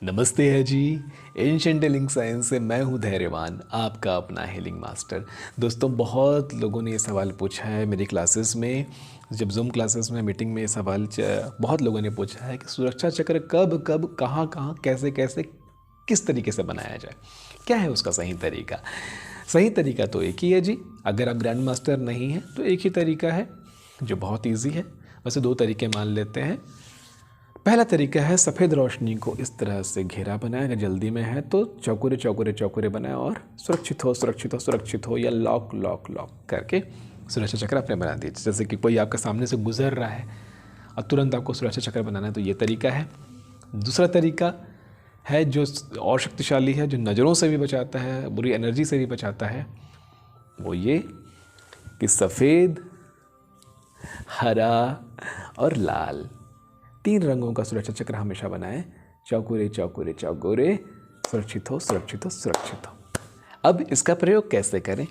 नमस्ते है जी। Ancient healing science से मैं हूँ धैर्यवान, आपका अपना हीलिंग मास्टर। दोस्तों, बहुत लोगों ने ये सवाल पूछा है मेरी क्लासेस में, जब जूम क्लासेस में मीटिंग में ये सवाल बहुत लोगों ने पूछा है कि सुरक्षा चक्र कब कब कहाँ कहाँ कैसे कैसे किस तरीके से बनाया जाए, क्या है उसका सही तरीका। सही तरीका तो एक ही है जी। अगर आप ग्रैंड मास्टर नहीं हैं तो एक ही तरीका है जो बहुत ईजी है। वैसे दो तरीके मान लेते हैं। पहला तरीका है सफ़ेद रोशनी को इस तरह से घेरा बनाए, अगर जल्दी में है तो चौकोरे चौकोरे चौकोरे बनाए और सुरक्षित हो सुरक्षित हो सुरक्षित हो, या लॉक लॉक लॉक करके सुरक्षा चक्र अपने बना दीजिए। जैसे कि कोई आपके सामने से गुजर रहा है और तुरंत आपको सुरक्षा चक्र बनाना है, तो ये तरीका है। दूसरा तरीका है जो और शक्तिशाली है, जो नज़रों से भी बचाता है, बुरी एनर्जी से भी बचाता है, वो ये कि सफ़ेद, हरा और लाल तीन रंगों का सुरक्षा चक्र हमेशा बनाएं। चौकोरे चौकोरे चौकोरे, सुरक्षित हो सुरक्षित हो सुरक्षित हो। अब इसका प्रयोग कैसे करें?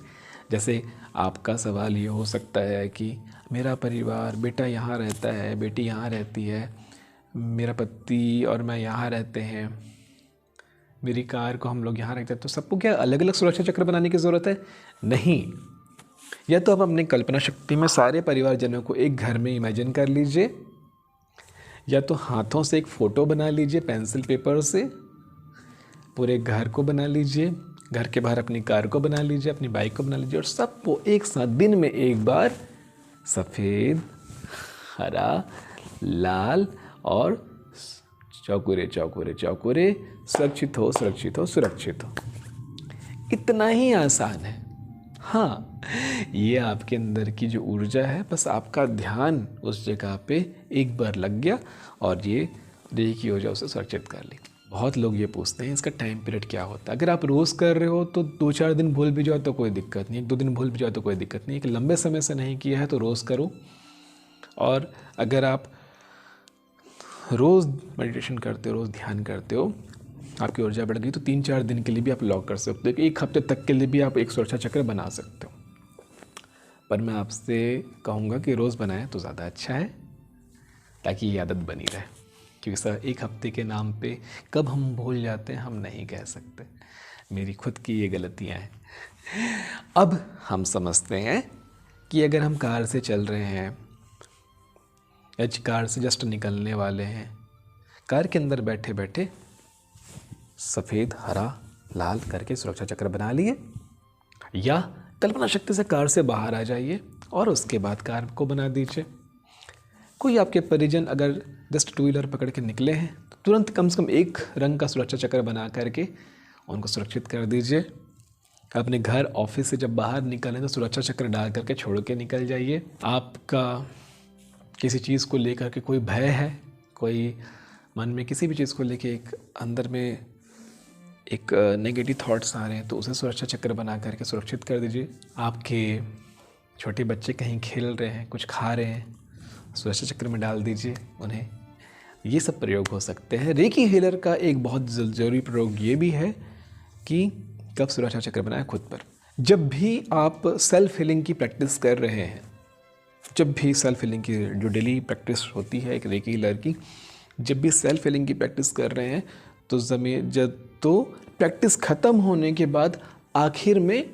जैसे आपका सवाल ये हो सकता है कि मेरा परिवार, बेटा यहाँ रहता है, बेटी यहाँ रहती है, मेरा पति और मैं यहाँ रहते हैं, मेरी कार को हम लोग यहाँ रखते हैं, तो सबको क्या अलग अलग सुरक्षा चक्र बनाने की ज़रूरत है? नहीं। या तो आप अपनी कल्पना शक्ति में सारे परिवारजनों को एक घर में इमेजिन कर लीजिए, या तो हाथों से एक फ़ोटो बना लीजिए पेंसिल पेपर से, पूरे घर को बना लीजिए, घर के बाहर अपनी कार को बना लीजिए, अपनी बाइक को बना लीजिए, और सबको एक साथ दिन में एक बार सफ़ेद, हरा, लाल और चौकोरे चौकोरे चौकोरे, सुरक्षित हो सुरक्षित हो सुरक्षित हो। इतना ही आसान है। हाँ, ये आपके अंदर की जो ऊर्जा है, बस आपका ध्यान उस जगह पे एक बार लग गया और ये रेकी ऊर्जा उसे सुरक्षित कर ली। बहुत लोग ये पूछते हैं इसका टाइम पीरियड क्या होता है। अगर आप रोज़ कर रहे हो तो 2-4 दिन भूल भी जाओ तो कोई दिक्कत नहीं, 1-2 दिन भूल भी जाओ तो कोई दिक्कत नहीं। एक लंबे समय से नहीं किया है तो रोज़ करो। और अगर आप रोज़ मेडिटेशन करते हो, रोज़ ध्यान करते हो, आपकी ऊर्जा बढ़ गई, तो 3-4 दिन के लिए भी आप लॉक कर सकते हो। एक हफ्ते तक के लिए भी आप एक सुरक्षा चक्र बना सकते हो। पर मैं आपसे कहूँगा कि रोज़ बनाएं तो ज़्यादा अच्छा है, ताकि ये आदत बनी रहे। क्योंकि सर एक हफ्ते के नाम पे कब हम भूल जाते हैं हम नहीं कह सकते। मेरी खुद की ये गलतियाँ हैं। अब हम समझते हैं कि अगर हम कार से चल रहे हैं या कार से जस्ट निकलने वाले हैं, कार के अंदर बैठे बैठे सफ़ेद, हरा, लाल करके सुरक्षा चक्र बना लिए, या कल्पना शक्ति से कार से बाहर आ जाइए और उसके बाद कार को बना दीजिए। कोई आपके परिजन अगर जस्ट 2 व्हीलर पकड़ के निकले हैं तो तुरंत कम से कम एक रंग का सुरक्षा चक्र बना करके उनको सुरक्षित कर दीजिए। अपने घर ऑफिस से जब बाहर निकलें तो सुरक्षा चक्र डाल करके छोड़ के निकल जाइए। आपका किसी चीज़ को लेकर के कोई भय है, कोई मन में किसी भी चीज़ को लेके एक अंदर में एक नेगेटिव थॉट्स आ रहे हैं, तो उसे सुरक्षा चक्र बना करके सुरक्षित कर दीजिए। आपके छोटे बच्चे कहीं खेल रहे हैं, कुछ खा रहे हैं, सुरक्षा चक्र में डाल दीजिए उन्हें। ये सब प्रयोग हो सकते हैं। रेकी हीलर का एक बहुत ज़रूरी प्रयोग ये भी है कि कब सुरक्षा चक्र बनाएं खुद पर। जब भी आप सेल्फ हीलिंग की प्रैक्टिस कर रहे हैं, जब भी सेल्फ हीलिंग की जो डेली प्रैक्टिस होती है एक रेकी हीलर की, जब भी सेल्फ हीलिंग की प्रैक्टिस कर रहे हैं तो प्रैक्टिस ख़त्म होने के बाद आखिर में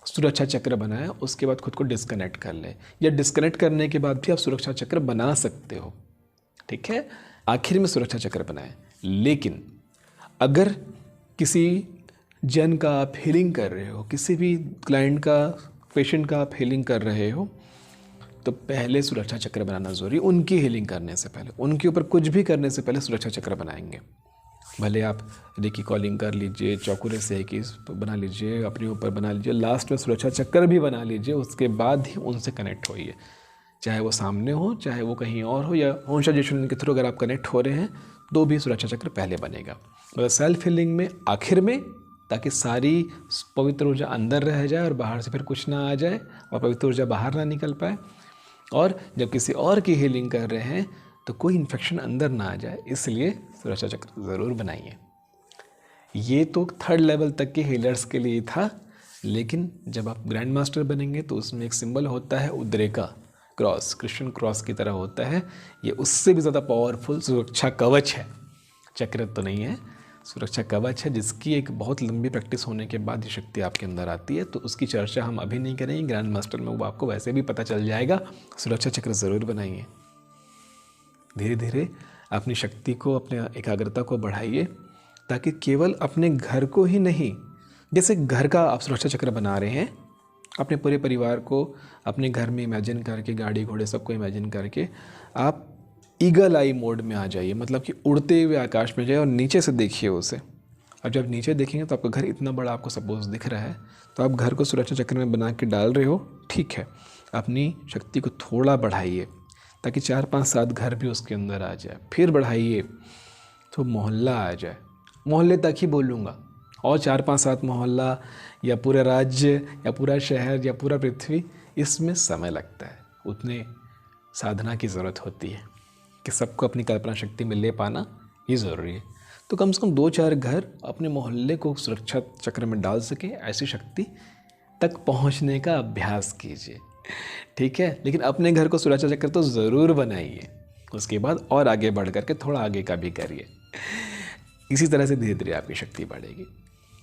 सुरक्षा चक्र बनाएं, उसके बाद खुद को डिस्कनेक्ट कर लें, या डिस्कनेक्ट करने के बाद भी आप सुरक्षा चक्र बना सकते हो। ठीक है, आखिर में सुरक्षा चक्र बनाएं। लेकिन अगर किसी जन का आप हीलिंग कर रहे हो, किसी भी क्लाइंट का, पेशेंट का आप हीलिंग कर रहे हो, तो पहले सुरक्षा चक्र बनाना ज़रूरी। उनकी हीलिंग करने से पहले, उनके ऊपर कुछ भी करने से पहले सुरक्षा चक्र बनाएंगे। भले आप रेकी कॉलिंग कर लीजिए, चौकोरे से एक बना लीजिए, अपने ऊपर बना लीजिए, लास्ट में सुरक्षा चक्र भी बना लीजिए, उसके बाद ही उनसे कनेक्ट होइए। चाहे वो सामने हो, चाहे वो कहीं और हो, या होंशाजेशन के थ्रू अगर आप कनेक्ट हो रहे हैं तो भी सुरक्षा चक्र पहले बनेगा। मतलब सेल्फ हीलिंग में आखिर में, ताकि सारी पवित्र ऊर्जा अंदर रह जाए और बाहर से फिर कुछ ना आ जाए और पवित्र ऊर्जा बाहर ना निकल पाए। और जब किसी और की हीलिंग कर रहे हैं तो कोई इन्फेक्शन अंदर ना आ जाए, इसलिए सुरक्षा चक्र ज़रूर बनाइए। ये तो 3rd लेवल तक के हीलर्स के लिए था, लेकिन जब आप ग्रैंड मास्टर बनेंगे तो उसमें एक सिंबल होता है उद्रेका, क्रॉस, क्रिश्चियन क्रॉस की तरह होता है। ये उससे भी ज़्यादा पावरफुल सुरक्षा कवच है। चक्र तो नहीं है, सुरक्षा कवच है, जिसकी एक बहुत लंबी प्रैक्टिस होने के बाद ये शक्ति आपके अंदर आती है। तो उसकी चर्चा हम अभी नहीं करेंगे, ग्रैंड मास्टर में वो आपको वैसे भी पता चल जाएगा। सुरक्षा चक्र ज़रूर बनाइए, धीरे धीरे अपनी शक्ति को, अपने एकाग्रता को बढ़ाइए, ताकि केवल अपने घर को ही नहीं, जैसे घर का आप सुरक्षा चक्र बना रहे हैं, अपने पूरे परिवार को अपने घर में इमेजिन करके, गाड़ी घोड़े सबको इमेजिन करके आप ईगल आई मोड में आ जाइए, मतलब कि उड़ते हुए आकाश में जाइए और नीचे से देखिए उसे। अब जब नीचे देखेंगे तो आपका घर इतना बड़ा आपको सपोज दिख रहा है, तो आप घर को सुरक्षा चक्र में बना के डाल रहे हो, ठीक है। अपनी शक्ति को थोड़ा बढ़ाइए ताकि 4-5-7 घर भी उसके अंदर आ जाए, फिर बढ़ाइए तो मोहल्ला आ जाए, मोहल्ले तक ही बोलूँगा, और 4-5-7 मोहल्ला या पूरा राज्य या पूरा शहर या पूरा पृथ्वी, इसमें समय लगता है। उतने साधना की ज़रूरत होती है कि सबको अपनी कल्पना शक्ति में ले पाना ये ज़रूरी है। तो कम से कम 2-4 घर अपने मोहल्ले को सुरक्षा चक्र में डाल सके, ऐसी शक्ति तक पहुंचने का अभ्यास कीजिए, ठीक है। लेकिन अपने घर को सुरक्षा चक्र तो ज़रूर बनाइए, उसके बाद और आगे बढ़ करके थोड़ा आगे का भी करिए। इसी तरह से धीरे धीरे आपकी शक्ति बढ़ेगी।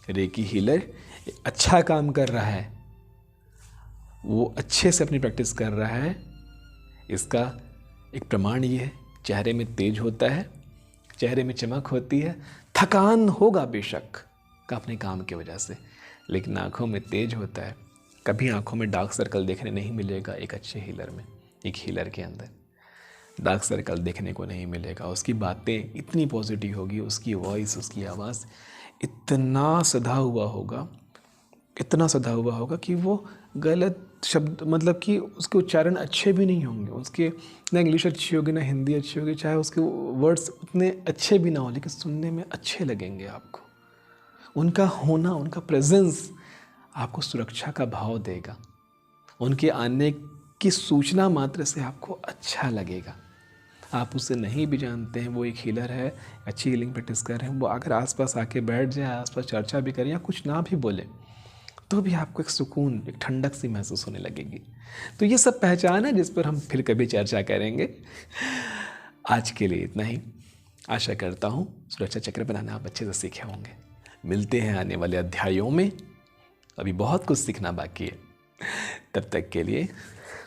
रेकी हीलर अच्छा काम कर रहा है, वो अच्छे से अपनी प्रैक्टिस कर रहा है, इसका एक प्रमाण ये है, चेहरे में तेज होता है, चेहरे में चमक होती है, थकान होगा बेशक का अपने काम की वजह से, लेकिन आँखों में तेज होता है। कभी आँखों में डार्क सर्कल देखने नहीं मिलेगा एक अच्छे हीलर में, एक हीलर के अंदर डार्क सर्कल देखने को नहीं मिलेगा। उसकी बातें इतनी पॉजिटिव होगी, उसकी वॉइस, उसकी आवाज़ इतना सधा हुआ होगा, इतना सधा हुआ होगा कि वो गलत शब्द, मतलब कि उसके उच्चारण अच्छे भी नहीं होंगे, उसके ना इंग्लिश अच्छी होगी ना हिंदी अच्छी होगी, चाहे उसके वर्ड्स उतने अच्छे भी ना हो, लेकिन सुनने में अच्छे लगेंगे आपको। उनका होना, उनका प्रेजेंस आपको सुरक्षा का भाव देगा, उनके आने की सूचना मात्र से आपको अच्छा लगेगा। आप उससे नहीं भी जानते हैं, वो एक हीलर है, अच्छी हीलिंग प्रैक्टिस कर रहे हैं, वो अगर आसपास आके बैठ जाए, आसपास चर्चा भी करें या कुछ ना भी बोले, तो भी आपको एक सुकून, एक ठंडक सी महसूस होने लगेगी। तो ये सब पहचान है जिस पर हम फिर कभी चर्चा करेंगे। आज के लिए इतना ही। आशा करता हूँ सुरक्षा चक्र बनाना आप अच्छे से सीखे होंगे। मिलते हैं आने वाले अध्यायों में, अभी बहुत कुछ सीखना बाकी है। तब तक के लिए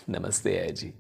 नमस्ते अजय जी।